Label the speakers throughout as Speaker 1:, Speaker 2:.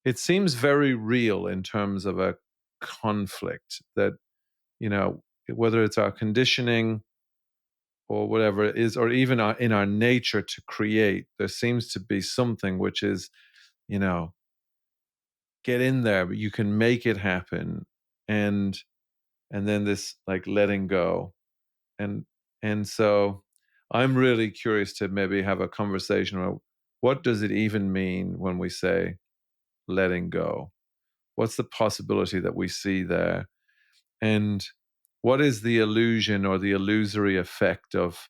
Speaker 1: it seems very real in terms of a conflict that, whether it's our conditioning or whatever it is, or even in our nature to create, there seems to be something which is, you know, get in there, but you can make it happen. And then this like letting go. And so I'm really curious to maybe have a conversation about what does it even mean when we say letting go? What's the possibility that we see there? And what is the illusion or the illusory effect of,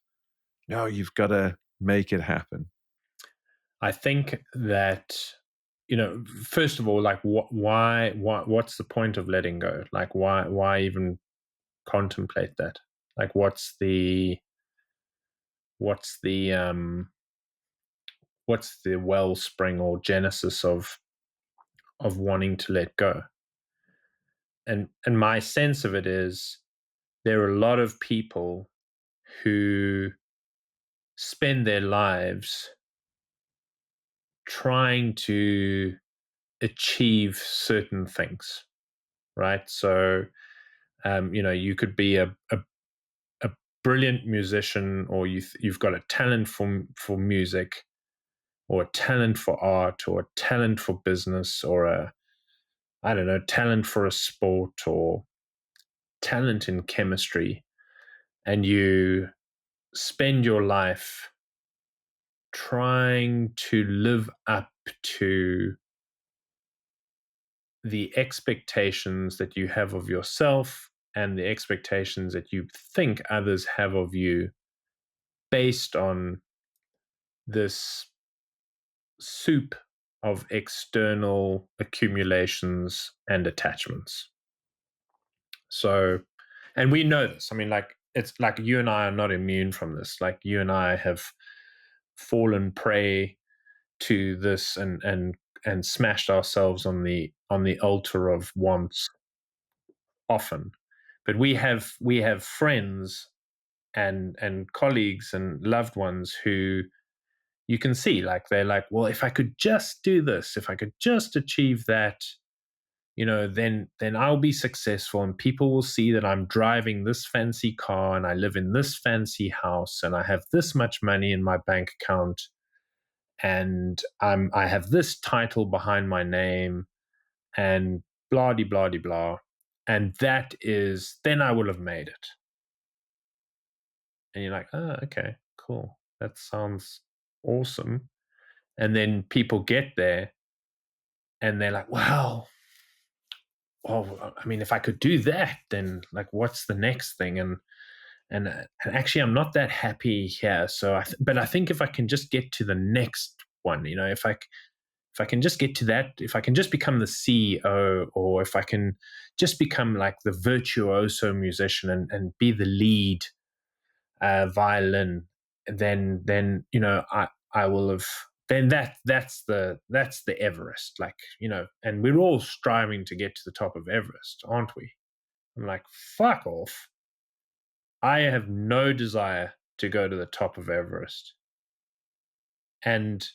Speaker 1: no, you've got to make it happen?
Speaker 2: I think that, first of all, like what's the point of letting go? Like why even contemplate that? Like what's the wellspring or genesis of wanting to let go? And my sense of it is there are a lot of people who spend their lives trying to achieve certain things, right? So, you could be a brilliant musician, or you've got a talent for music, or a talent for art, or a talent for business, or I don't know, talent for a sport, or talent in chemistry, and you spend your life trying to live up to the expectations that you have of yourself and the expectations that you think others have of you based on this soup of external accumulations and attachments. So, and we know this. I mean, like, it's like you and I are not immune from this. Like, you and I have fallen prey to this and smashed ourselves on the altar of wants often. But we have friends and colleagues and loved ones who you can see, like, they're like, well, if I could just do this, if I could just achieve that, then I'll be successful, and people will see that I'm driving this fancy car and I live in this fancy house and I have this much money in my bank account, and I have this title behind my name, and blah de blah de blah. And that is, then I will have made it. And you're like, oh, okay, cool. That sounds awesome. And then people get there and they're like, wow, well, I mean, if I could do that, then like, what's the next thing? And actually, I'm not that happy here. So, but I think if I can just get to the next one, if I can just get to that, if I can just become the CEO, or if I can just become like the virtuoso musician and be the lead violin, then I will have, then that's the Everest, like, and we're all striving to get to the top of Everest, aren't we? I'm like, fuck off. I have no desire to go to the top of Everest. And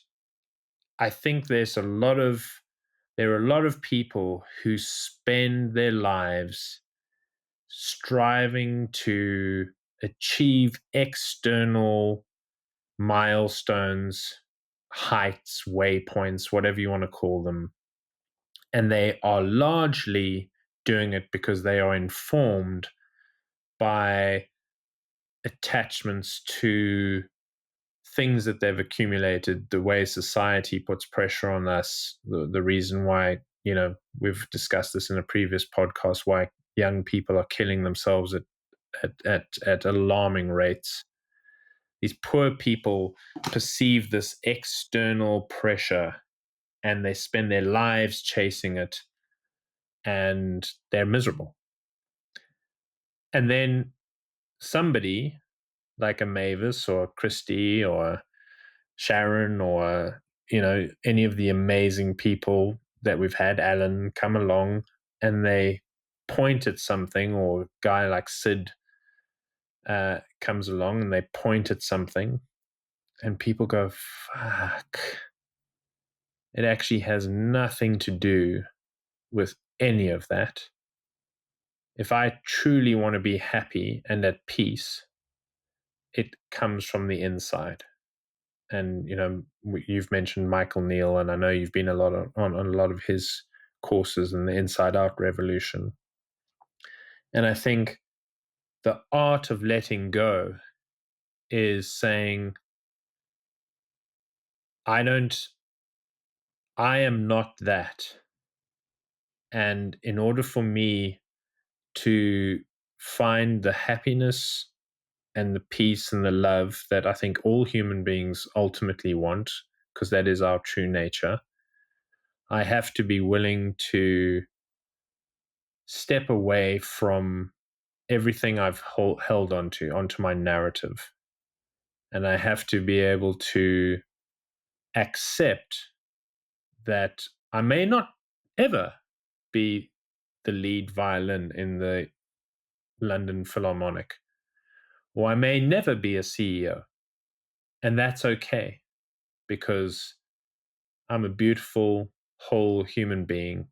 Speaker 2: I think there are a lot of people who spend their lives striving to achieve external milestones, heights, waypoints, whatever you want to call them. And they are largely doing it because they are informed by attachments to things that they've accumulated, the way society puts pressure on us, the reason why, we've discussed this in a previous podcast, why young people are killing themselves at alarming rates. These poor people perceive this external pressure and they spend their lives chasing it, and they're miserable. And then somebody like a Mavis or Christy or Sharon, or any of the amazing people that we've had, Alan, come along, and they point at something, or a guy like Sid comes along and they point at something, and people go, fuck, It actually has nothing to do with any of that. If I truly want to be happy and at peace, it comes from the inside. And you've mentioned Michael Neal, and I know you've been on a lot of his courses in the Inside Out Revolution. And I think the art of letting go is saying, I don't, I am not that. And in order for me to find the happiness and the peace and the love that I think all human beings ultimately want, because that is our true nature, I have to be willing to step away from everything I've held onto my narrative. And I have to be able to accept that I may not ever be the lead violin in the London Philharmonic, or I may never be a CEO. And that's okay, because I'm a beautiful, whole human being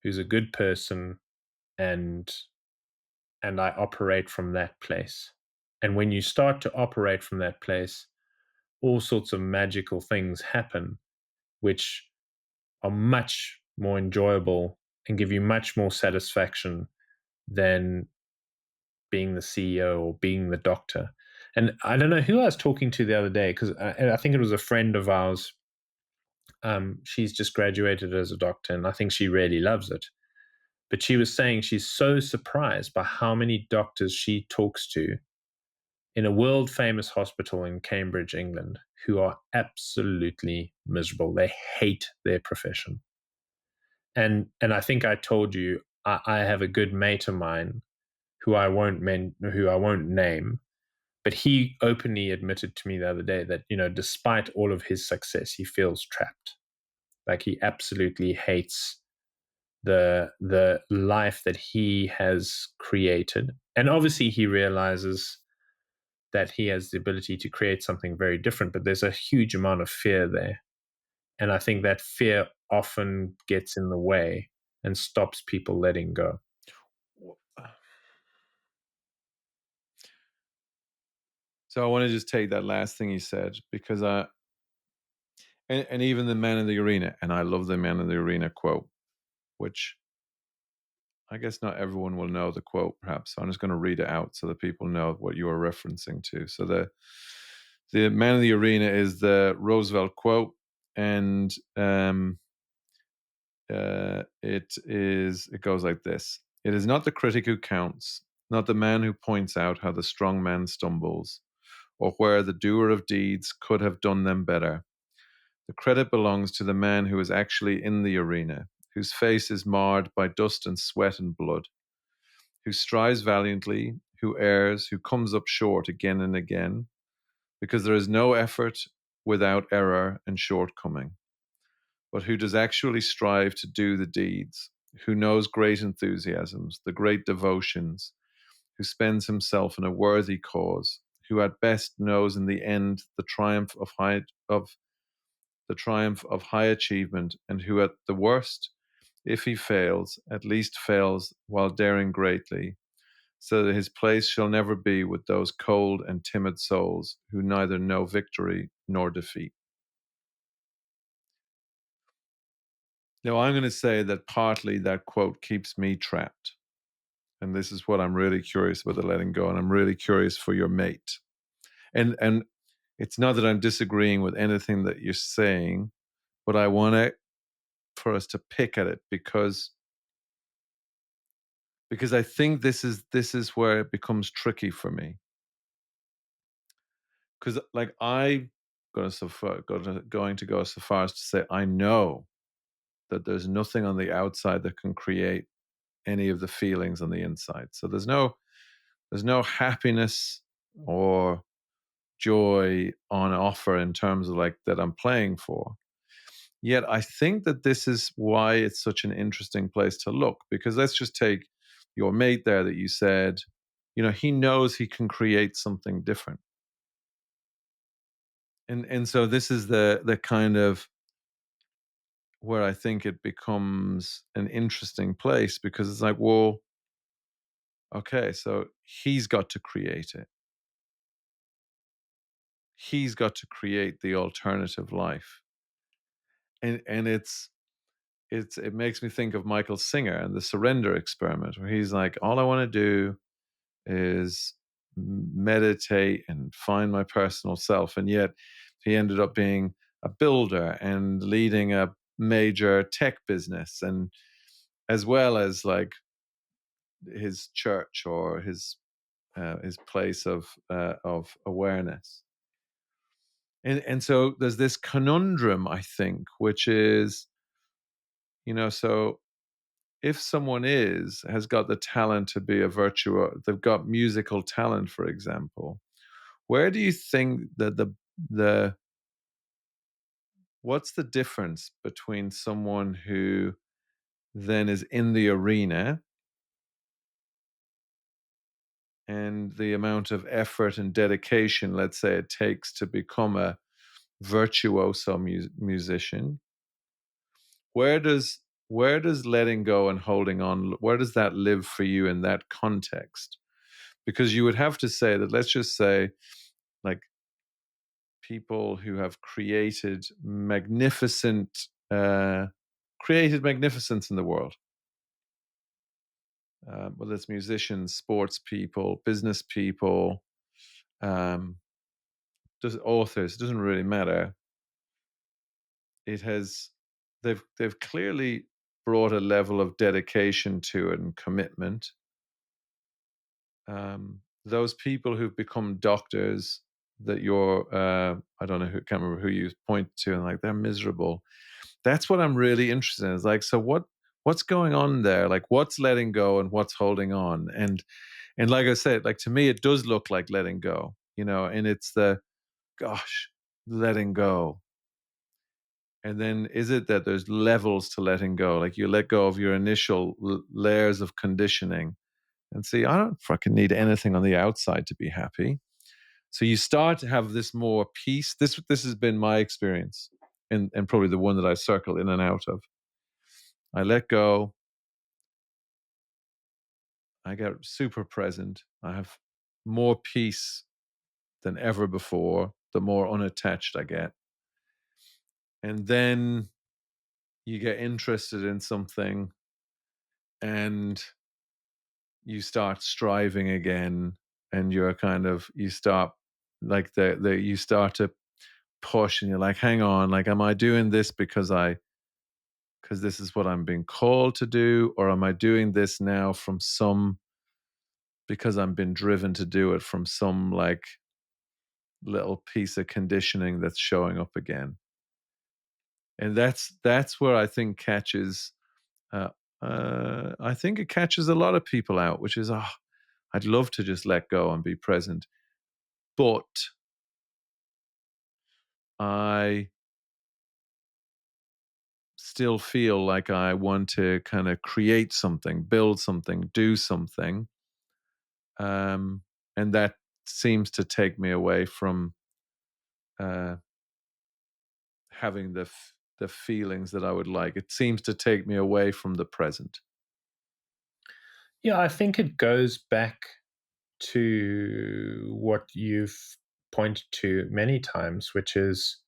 Speaker 2: who's a good person, and I operate from that place. And when you start to operate from that place, all sorts of magical things happen, which are much more enjoyable and give you much more satisfaction than being the CEO or being the doctor. And I don't know who I was talking to the other day, because I think it was a friend of ours. She's just graduated as a doctor, and I think she really loves it. But she was saying she's so surprised by how many doctors she talks to in a world famous hospital in Cambridge, England, who are absolutely miserable. They hate their profession. And I think I told you, I have a good mate of mine who I won't name, but he openly admitted to me the other day that, despite all of his success, he feels trapped. Like, he absolutely hates the life that he has created. And obviously he realizes that he has the ability to create something very different, but there's a huge amount of fear there. And I think that fear often gets in the way and stops people letting go.
Speaker 1: So I want to just take that last thing you said, because and even the man in the arena, and I love the man in the arena quote, which I guess not everyone will know the quote, perhaps. So I'm just going to read it out so that people know what you are referencing to. So the man in the arena is the Roosevelt quote, and it goes like this: "It is not the critic who counts, not the man who points out how the strong man stumbles, or where the doer of deeds could have done them better. The credit belongs to the man who is actually in the arena, whose face is marred by dust and sweat and blood, who strives valiantly, who errs, who comes up short again and again, because there is no effort without error and shortcoming, but who does actually strive to do the deeds, who knows great enthusiasms, the great devotions, who spends himself in a worthy cause, who at best knows in the end the triumph of high achievement, and who at the worst, if he fails, at least fails while daring greatly, so that his place shall never be with those cold and timid souls who neither know victory nor defeat." Now, I'm going to say that partly that quote keeps me trapped. And this is what I'm really curious about, the letting go. And I'm really curious for your mate. And it's not that I'm disagreeing with anything that you're saying, but I want for us to pick at it, because I think this is where it becomes tricky for me. Because like going to go so far as to say I know that there's nothing on the outside that can create any of the feelings on the inside. So there's no happiness or joy on offer in terms of like that I'm playing for. Yet I think that this is why it's such an interesting place to look, because let's just take your mate there that you said, he knows he can create something different. And so this is the kind of where I think it becomes an interesting place, because it's like, well, okay, so he's got to create it. He's got to create the alternative life. And it makes me think of Michael Singer and the surrender experiment, where he's like, all I want to do is meditate and find my personal self. And yet he ended up being a builder and leading a major tech business, and as well as like his church or his place of awareness. And so there's this conundrum, I think, which is, so if someone has got the talent to be a virtuoso, they've got musical talent, for example, where do you think that the what's the difference between someone who then is in the arena and the amount of effort and dedication, let's say, it takes to become a virtuoso musician? Where does letting go and holding on, where does that live for you in that context? Because you would have to say that, let's just say, like, people who have uh, created magnificence in the world, whether it's musicians, sports people, business people, um, just authors, it doesn't really matter. It has they've clearly brought a level of dedication to it and commitment. Those people who've become doctors, that you're I don't know, who can't remember who you point to, and like, they're miserable. That's what I'm really interested in. Is like, so what's going on there? Like, what's letting go and what's holding on? And like I said, like, to me, it does look like letting go, and it's the, gosh, letting go. And then is it that there's levels to letting go? Like, you let go of your initial layers of conditioning and see, I don't fucking need anything on the outside to be happy. So you start to have this more peace. This has been my experience, and probably the one that I circle in and out of. I let go. I get super present. I have more peace than ever before, the more unattached I get. And then you get interested in something, and you start striving again, and you start, like, the you start to push, and you're like, hang on, like, am I doing this because this is what I'm being called to do, or am I doing this now because I'm been driven to do it from some, like, little piece of conditioning that's showing up again? And that's where I think uh, I think it catches a lot of people out, which is, oh, I'd love to just let go and be present, but I still feel like I want to kind of create something, build something, do something. And that seems to take me away from uh, having the feelings that I would like. It seems to take me away from the present.
Speaker 2: Yeah, I think it goes back to what you've pointed to many times, which is,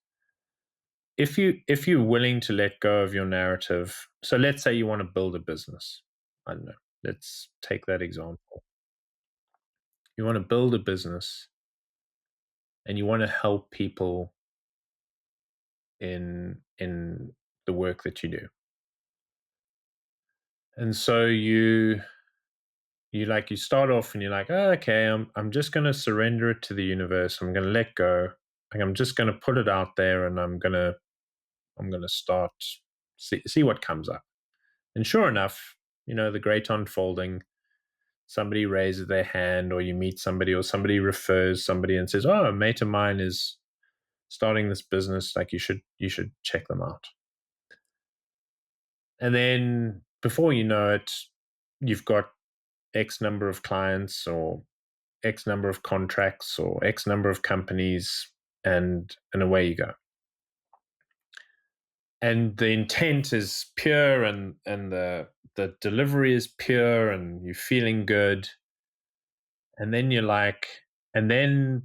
Speaker 2: if you're willing to let go of your narrative. So let's say you want to build a business. I don't know. Let's take that example. You want to build a business and you want to help people in the work that you do. And so you start off and you're like, oh, okay, I'm just going to surrender it to the universe. I'm going to let go. Like, I'm just going to put it out there, and I'm going to start, see what comes up. And sure enough, the great unfolding, somebody raises their hand, or you meet somebody, or somebody refers somebody and says, oh, a mate of mine is starting this business, like, you should check them out. And then before you know it, you've got X number of clients, or X number of contracts, or X number of companies, and away you go. and the intent is pure, and the delivery is pure, and you're feeling good, and then you're like, and then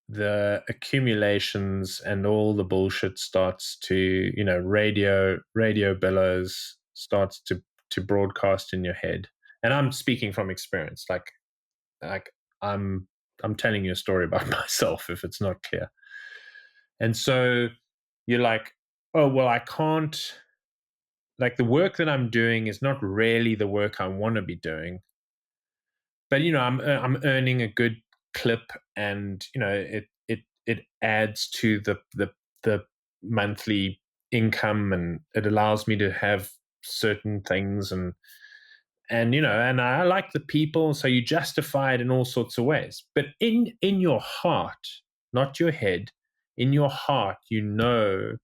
Speaker 2: the accumulations and all the bullshit starts to, radio billows starts to broadcast in your head. And I'm speaking from experience, like i'm I'm telling you a story about myself if it's not clear. And so you're like, oh well, I can't, like, the work that I'm doing is not really the work I want to be doing, but I'm earning a good clip, and it adds to the monthly income, and it allows me to have certain things, and I like the people, so you justify it in all sorts of ways. But in your heart, not your head, in your heart, you know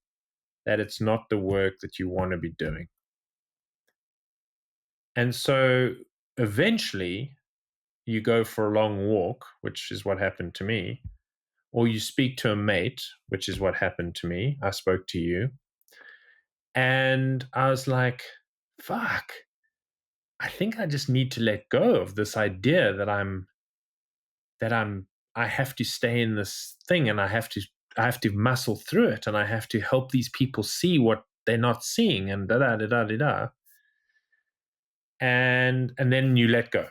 Speaker 2: that it's not the work that you want to be doing. And so eventually you go for a long walk, which is what happened to me, or you speak to a mate, which is what happened to me. I spoke to you, and I was like, fuck, I think I just need to let go of this idea that I have to stay in this thing, and I have to muscle through it, and I have to help these people see what they're not seeing, and da da da da da da. And then you let go.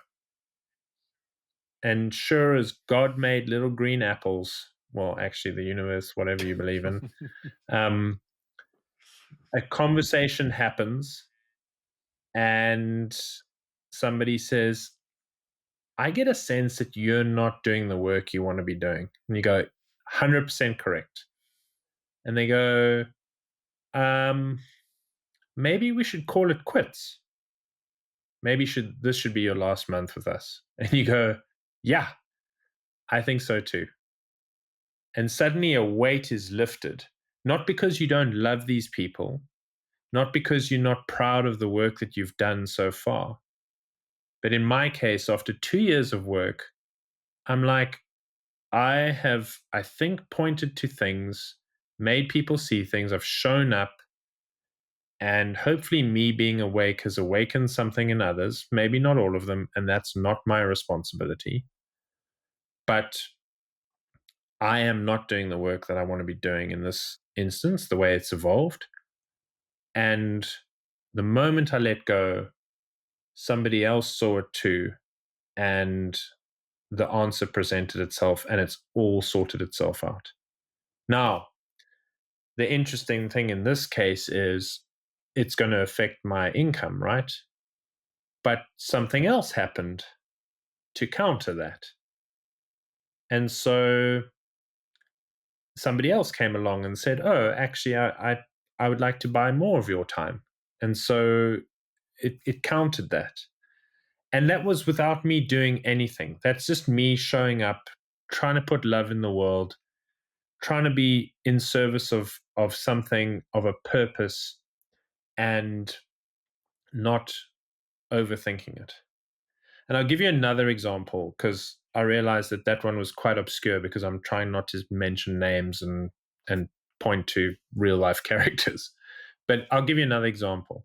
Speaker 2: And sure as God made little green apples, well, actually, the universe, whatever you believe in, um, a conversation happens, and somebody says, I get a sense that you're not doing the work you want to be doing. And you go, 100% correct. And they go, um, maybe we should call it quits. Maybe this should be your last month with us. And you go, yeah, I think so too. And suddenly a weight is lifted, not because you don't love these people, not because you're not proud of the work that you've done so far. But in my case, after 2 years of work, I'm like, I have, I think, pointed to things, made people see things, I've shown up, and hopefully me being awake has awakened something in others, maybe not all of them, and that's not my responsibility. But I am not doing the work that I want to be doing in this instance, the way it's evolved. And the moment I let go, somebody else saw it too. And the answer presented itself, and it's all sorted itself out. Now, the interesting thing in this case is it's going to affect my income, right? But something else happened to counter that. And so somebody else came along and said, oh, actually, I would like to buy more of your time. And so it countered that. And that was without me doing anything. That's just me showing up, trying to put love in the world, trying to be in service of something, of a purpose, and not overthinking it. And I'll give you another example, because I realized that that one was quite obscure, because I'm trying not to mention names and point to real life characters. But I'll give you another example.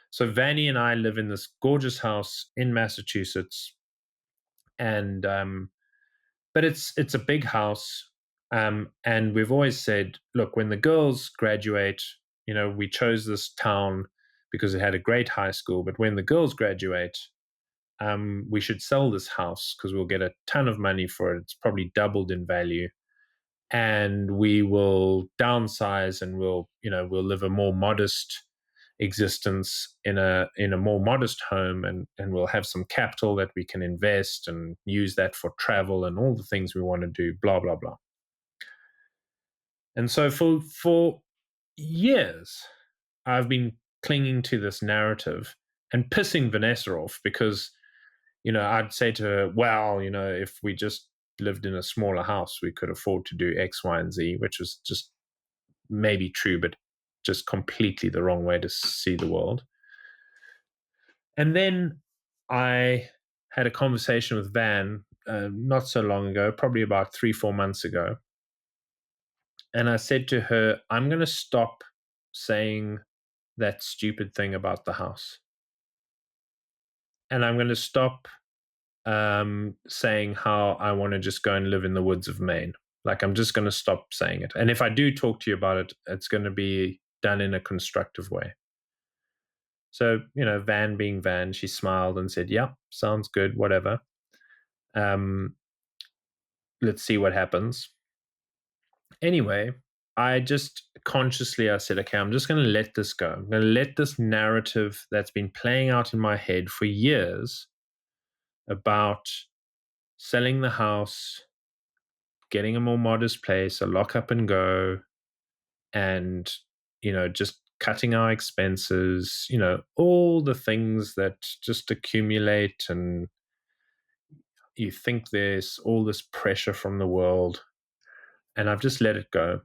Speaker 2: So Vanny and I live in this gorgeous house in Massachusetts, and but it's a big house, and we've always said, look, when the girls graduate, we chose this town because it had a great high school, but when the girls graduate, we should sell this house because we'll get a ton of money for it. It's probably doubled in value, and we will downsize, and we'll live a more modest existence in a more modest home, and we'll have some capital that we can invest and use that for travel and all the things we want to do, blah blah blah. And so for years I've been clinging to this narrative and pissing Vanessa off, because I'd say to her, well, if we just lived in a smaller house, we could afford to do X, Y, and Z, which was just maybe true, but just completely the wrong way to see the world. And then I had a conversation with Van not so long ago, probably about 3, 4 months ago. And I said to her, I'm going to stop saying that stupid thing about the house. And I'm going to stop saying how I want to just go and live in the woods of Maine. Like, I'm just going to stop saying it. And if I do talk to you about it, it's going to be done in a constructive way. So, Van being Van, she smiled and said, "Yep, sounds good, whatever. Um, let's see what happens." Anyway, I just consciously I said, "Okay, I'm just going to let this go. I'm going to let this narrative that's been playing out in my head for years about selling the house, getting a more modest place, a lock up and go, and just cutting our expenses, all the things that just accumulate, and you think there's all this pressure from the world, and I've just let it go,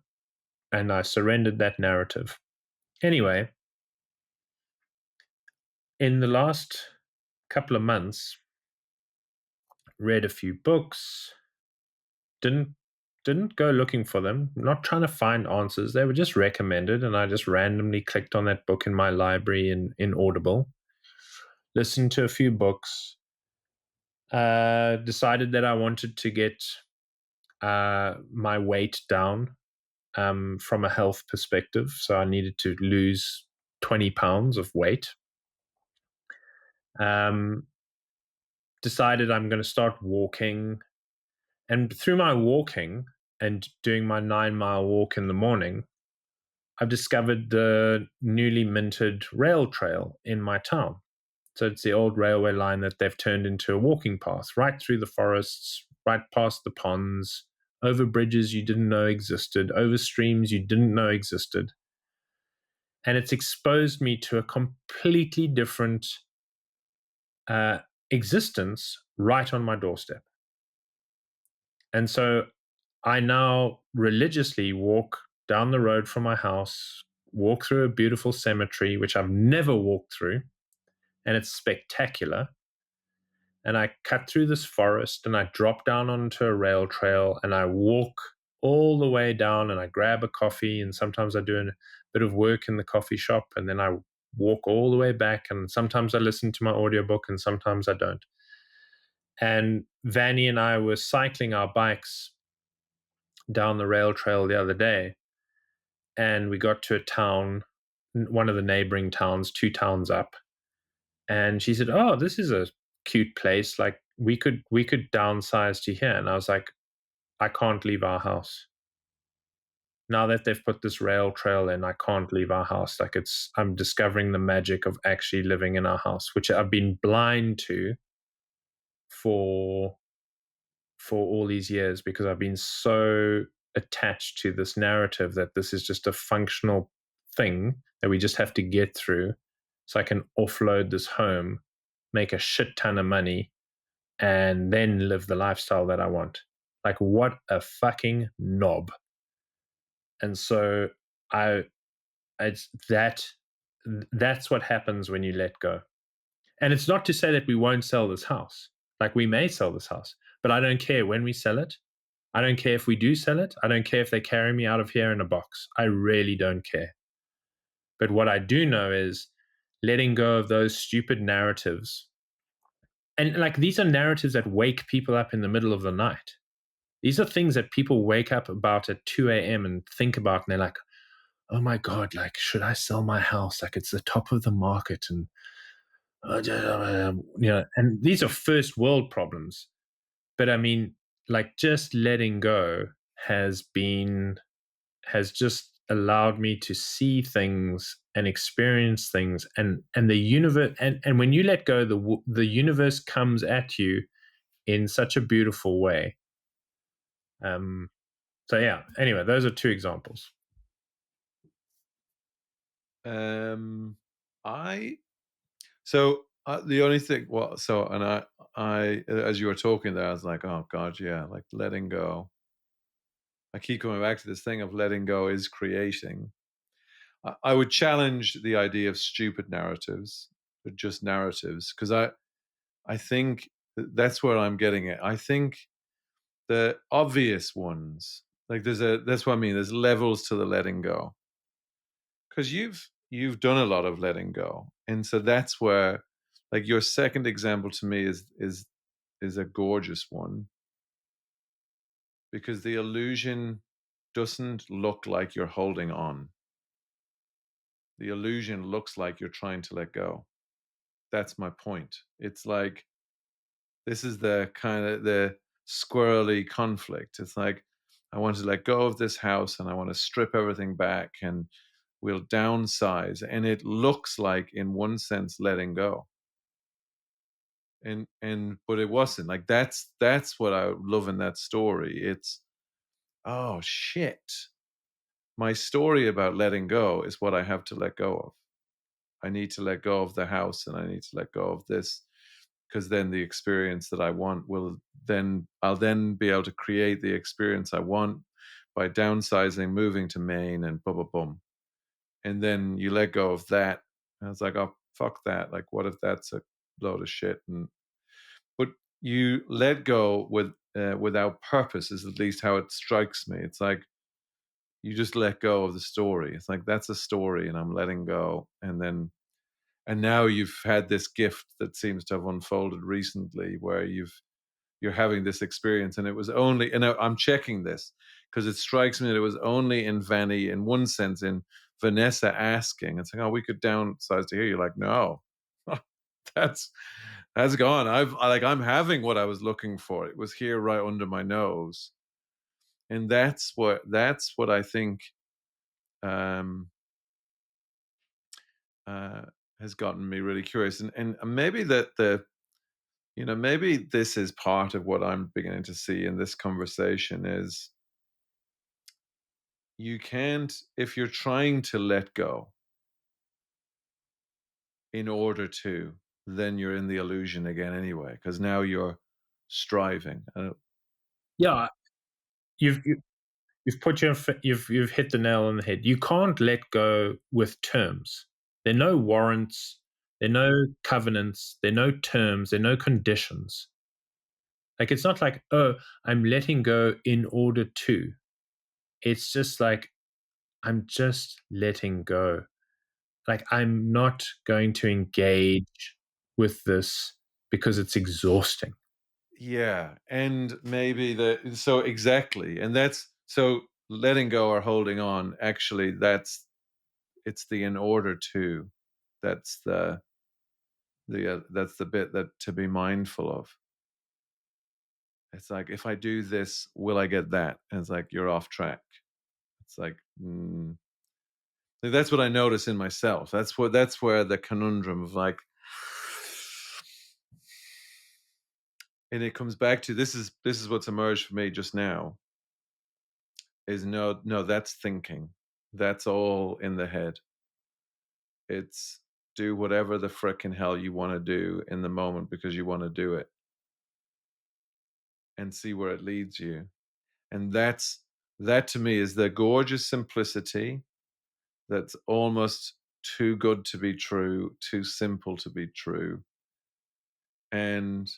Speaker 2: and I surrendered that narrative." Anyway, in the last couple of months, read a few books, didn't didn't go looking for them, not trying to find answers. They were just recommended, and I just randomly clicked on that book in my library in Audible, listened to a few books, decided that I wanted to get my weight down, from a health perspective. So I needed to lose 20 pounds of weight. Um, Decided I'm going to start walking. And through my walking and doing my 9-mile walk in the morning, I've discovered the newly minted rail trail in my town. So it's the old railway line that they've turned into a walking path right through the forests, right past the ponds, over bridges you didn't know existed, over streams you didn't know existed. And it's exposed me to a completely different uh, existence right on my doorstep. And so I now religiously walk down the road from my house, walk through a beautiful cemetery, which I've never walked through, and it's spectacular. And I cut through this forest and I drop down onto a rail trail and I walk all the way down and I grab a coffee. And sometimes I do a bit of work in the coffee shop, and then I walk all the way back. And sometimes I listen to my audiobook and sometimes I don't. And Vanny and I were cycling our bikes down the rail trail the other day, and we got to a town, one of the neighboring towns, 2 towns up. And she said, "Oh, this is a cute place. Like, we could downsize to here." And I was like, "I can't leave our house. Now that they've put this rail trail in, I can't leave our house. Like, I'm discovering the magic of actually living in our house, which I've been blind to for all these years because I've been so attached to this narrative that this is just a functional thing that we just have to get through so I can offload this home, make a shit ton of money, and then live the lifestyle that I want." Like, what a fucking knob. And so I it's that's what happens when you let go. And it's not to say that we won't sell this house. Like, we may sell this house, but I don't care when we sell it. I don't care if we do sell it. I don't care if they carry me out of here in a box. I really don't care. But what I do know is letting go of those stupid narratives. And like, these are narratives that wake people up in the middle of the night. These are things that people wake up about at 2 a.m. and think about, and they're like, "Oh my God, like, should I sell my house? Like, it's the top of the market." And, and these are first world problems. But I mean, like, just letting go has been has just allowed me to see things and experience things, and the universe, and when you let go, the universe comes at you in such a beautiful way. um so yeah, anyway, those are two examples.
Speaker 1: I so the only thing, well, so and I as you were talking there, I was like, oh God, yeah, like letting go. I keep coming back to this thing of letting go is creating. I would challenge the idea of stupid narratives, but just narratives, because I think that's where I'm getting it. I think the obvious ones, like that's what I mean. There's levels to the letting go, because you've done a lot of letting go, and so that's where, like, your second example to me is a gorgeous one, because the illusion doesn't look like you're holding on. The illusion looks like you're trying to let go. That's my point. It's like, this is the kind of the squirrely conflict. It's like, I want to let go of this house and I want to strip everything back and we'll downsize. And it looks like, in one sense, letting go. And but it wasn't. Like, that's what I love in that story. It's, oh shit. My story about letting go is what I have to let go of. I need to let go of the house and I need to let go of this, because then the experience that I want will then, I'll then be able to create the experience I want by downsizing, moving to Maine, and boom, boom, boom. And then you let go of that. And it's like, oh, fuck that. Like, what if that's a load of shit? And but you let go without purpose, is at least how it strikes me. It's like, you just let go of the story. It's like, that's a story, and I'm letting go. And now you've had this gift that seems to have unfolded recently, where you're having this experience, and it was only, and I'm checking this because it strikes me that it was only in Vanny, in one sense, in Vanessa asking and saying, oh, we could downsize to here. You're like, no. that's that's gone. I'm having what I was looking for. It was here right under my nose. And that's what I think, um uh has gotten me really curious. And maybe that the maybe this is part of what I'm beginning to see in this conversation is, you can't, if you're trying to let go in order to, then you're in the illusion again anyway, because now you're striving.
Speaker 2: Yeah, you've put you've hit the nail on the head. You can't let go with terms. There are no warrants, there are no covenants, there are no terms, there are no conditions. Like, it's not like, oh, I'm letting go in order to. It's just like, I'm just letting go. Like, I'm not going to engage with this because it's exhausting.
Speaker 1: Yeah, and maybe so exactly, and that's so letting go or holding on. Actually, it's the in order to. That's that's the bit that to be mindful of. It's like, if I do this, will I get that? And it's like, you're off track. It's like, that's what I notice in myself. That's where the conundrum of, like, and it comes back to, this is what's emerged for me just now, is, no, that's thinking. That's all in the head. It's, do whatever the frickin' hell you want to do in the moment because you want to do it, and see where it leads you. And that to me is the gorgeous simplicity that's almost too good to be true, too simple to be true. And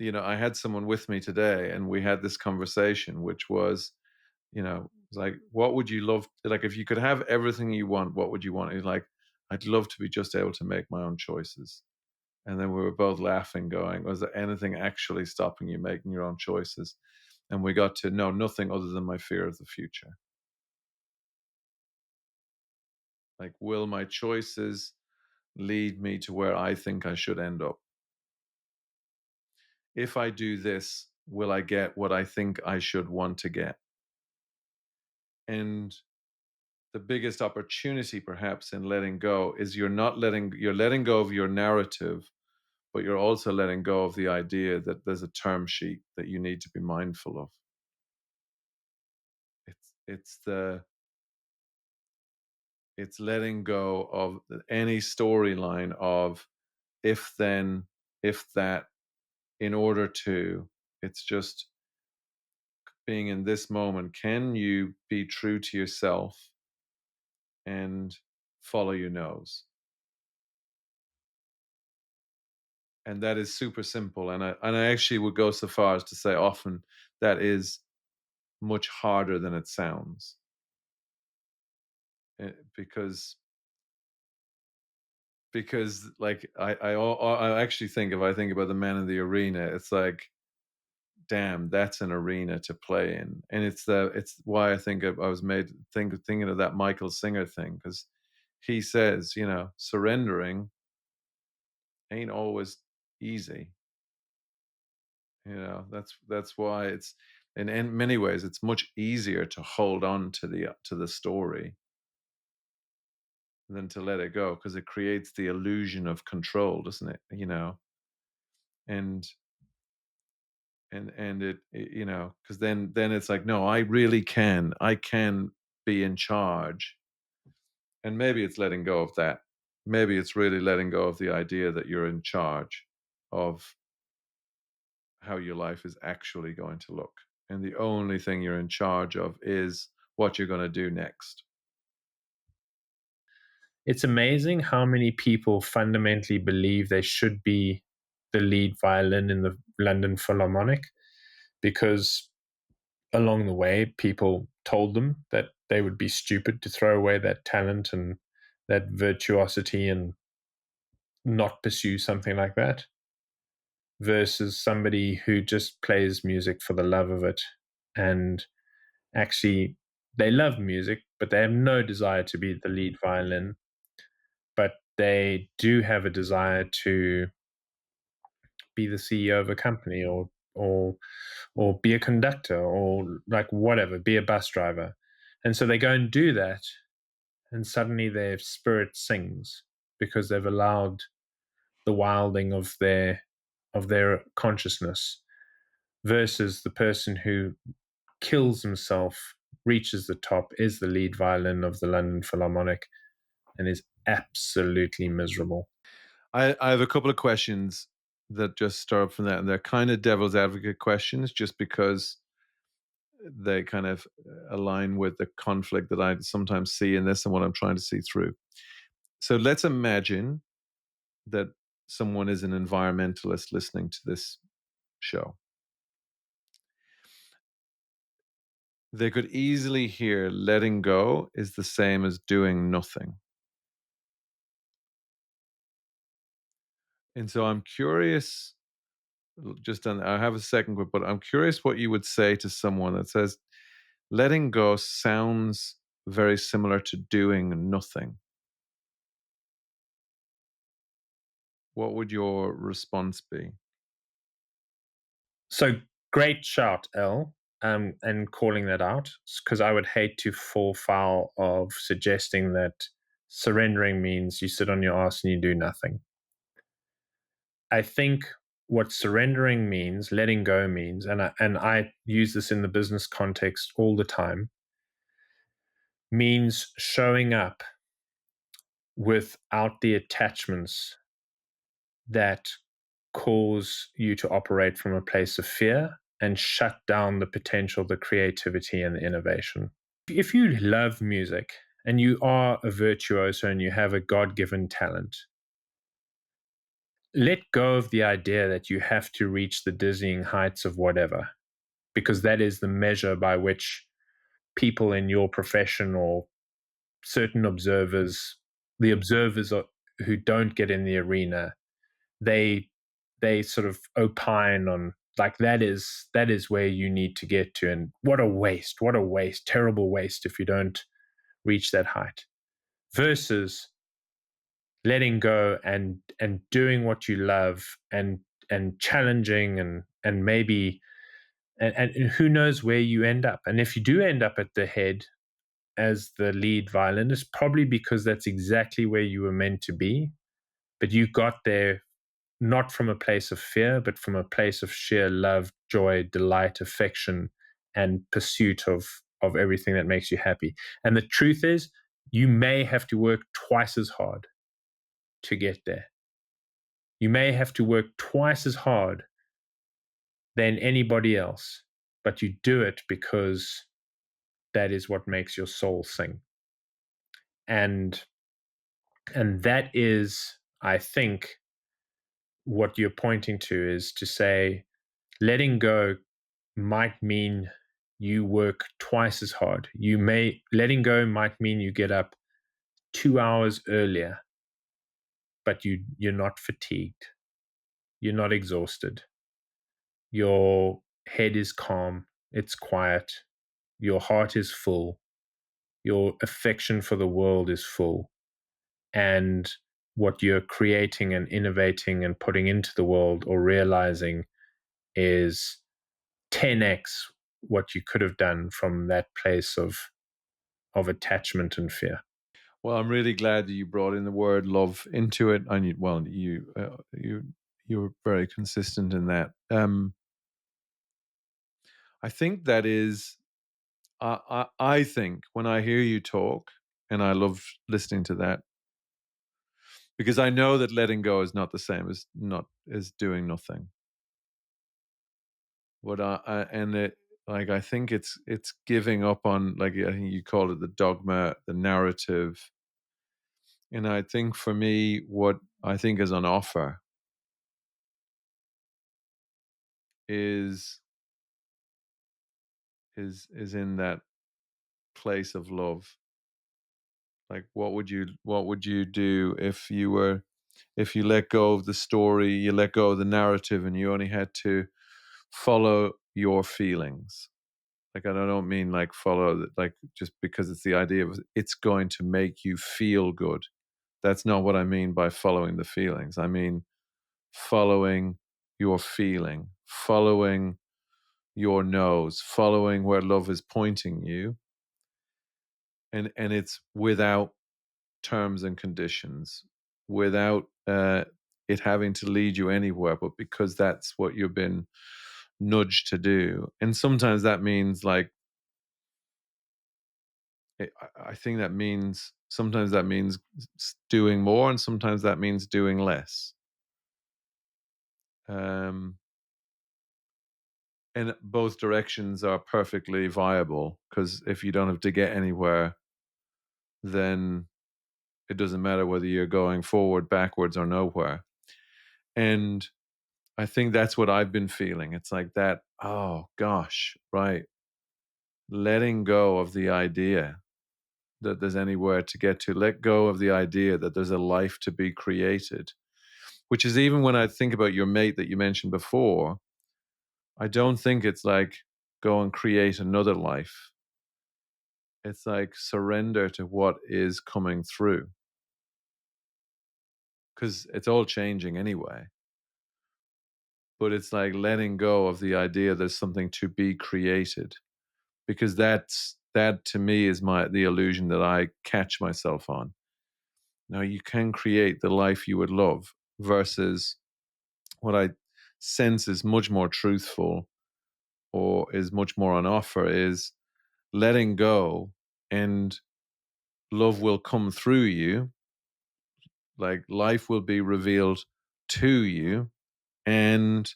Speaker 1: I had someone with me today, and we had this conversation, which was, it's like, what would you love? Like, if you could have everything you want, what would you want? He's like, I'd love to be just able to make my own choices. And then we were both laughing, going, was there anything actually stopping you making your own choices? And we got to, no, nothing other than my fear of the future. Like, will my choices lead me to where I think I should end up? If I do this, will I get what I think I should want to get? And the biggest opportunity perhaps in letting go is, you're letting go of your narrative, but you're also letting go of the idea that there's a term sheet that you need to be mindful of. It's it's letting go of any storyline of, if then, if that, in order to. It's just being in this moment. Can you be true to yourself and follow your nose? And that is super simple. And I actually would go so far as to say, often that is much harder than it sounds. because like I actually think, if I think about the men in the arena, it's like, damn, that's an arena to play in. And it's why I think I was made thinking of that Michael Singer thing, because he says, surrendering ain't always easy. That's why it's, in many ways, it's much easier to hold on to the story than to let it go, because it creates the illusion of control, doesn't it? And because then it's like, no, I can be in charge. And maybe it's letting go of that. Maybe it's really letting go of the idea that you're in charge of how your life is actually going to look, and the only thing you're in charge of is what you're going to do next.
Speaker 2: It's amazing how many people fundamentally believe they should be the lead violin in the London Philharmonic, because along the way, people told them that they would be stupid to throw away that talent and that virtuosity and not pursue something like that, versus somebody who just plays music for the love of it. And actually, they love music, but they have no desire to be the lead violin, but they do have a desire to be the CEO of a company, or be a conductor, or like whatever, be a bus driver. And so they go and do that, and suddenly their spirit sings because they've allowed the wilding of their consciousness, versus the person who kills himself, reaches the top, is the lead violin of the London Philharmonic, and is absolutely miserable.
Speaker 1: I have a couple of questions that just start up from that, and they're kind of devil's advocate questions, just because they kind of align with the conflict that I sometimes see in this and what I'm trying to see through. So let's imagine that someone is an environmentalist listening to this show. They could easily hear letting go is the same as doing nothing. And so I'm curious, I have a second, but I'm curious what you would say to someone that says letting go sounds very similar to doing nothing. What would your response be?
Speaker 2: So great shout, L, and calling that out, because I would hate to fall foul of suggesting that surrendering means you sit on your ass and you do nothing. I think what surrendering means, letting go means, and I use this in the business context all the time, means showing up without the attachments that cause you to operate from a place of fear and shut down the potential, the creativity, and the innovation. If you love music and you are a virtuoso and you have a God given talent, let go of the idea that you have to reach the dizzying heights of whatever, because that is the measure by which people in your profession, or certain observers, the observers who don't get in the arena, they they sort of opine on, like, that is where you need to get to, and what a waste, terrible waste if you don't reach that height, versus letting go and doing what you love, and challenging, and maybe, and who knows where you end up. And if you do end up at the head as the lead violinist, probably because that's exactly where you were meant to be, but you got there not from a place of fear, but from a place of sheer love, joy, delight, affection, and pursuit of everything that makes you happy. And the truth is, you may have to work twice as hard to get there. You may have to work twice as hard than anybody else, but you do it because that is what makes your soul sing. And that is, I think, what you're pointing to, is to say letting go might mean you work twice as hard. Letting go might mean you get up 2 hours earlier, but you're not fatigued, you're not exhausted, your head is calm, it's quiet, your heart is full, your affection for the world is full, and what you're creating and innovating and putting into the world or realizing is 10x what you could have done from that place of attachment and fear.
Speaker 1: Well, I'm really glad that you brought in the word love into it, and you were very consistent in that. I think that is, I think when I hear you talk, and I love listening to that, because I know that letting go is not the same as not as doing nothing. What I and it like I think it's giving up on, like, I think you call it the dogma, the narrative. And I think for me, what I think is on offer is is in that place of love. Like, what would you do if you let go of the story, you let go of the narrative, and you only had to follow your feelings? Like, I don't mean like follow like just because it's the idea of it's going to make you feel good. That's not what I mean by following the feelings. I mean following your feeling, following your nose, following where love is pointing you, and it's without terms and conditions, without it having to lead you anywhere, but because that's what you've been nudged to do. And sometimes that means like I think that means sometimes that means doing more, and sometimes that means doing less. Um, and both directions are perfectly viable, because if you don't have to get anywhere, then it doesn't matter whether you're going forward, backwards, or nowhere. And I think that's what I've been feeling. It's like that, oh gosh, right. Letting go of the idea that there's anywhere to get to, let go of the idea that there's a life to be created, which is, even when I think about your mate that you mentioned before, I don't think it's like go and create another life. It's like surrender to what is coming through, because it's all changing anyway. But it's like letting go of the idea there's something to be created, because that to me is the illusion that I catch myself on. Now, you can create the life you would love, versus what I sense is much more truthful, or is much more on offer, is letting go, and love will come through you. Like, life will be revealed to you, and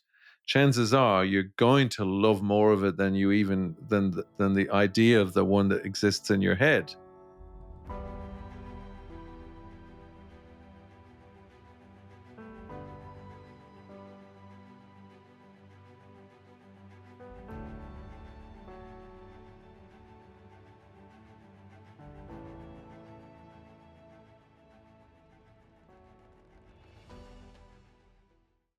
Speaker 1: chances are you're going to love more of it than you even than the idea of the one that exists in your head.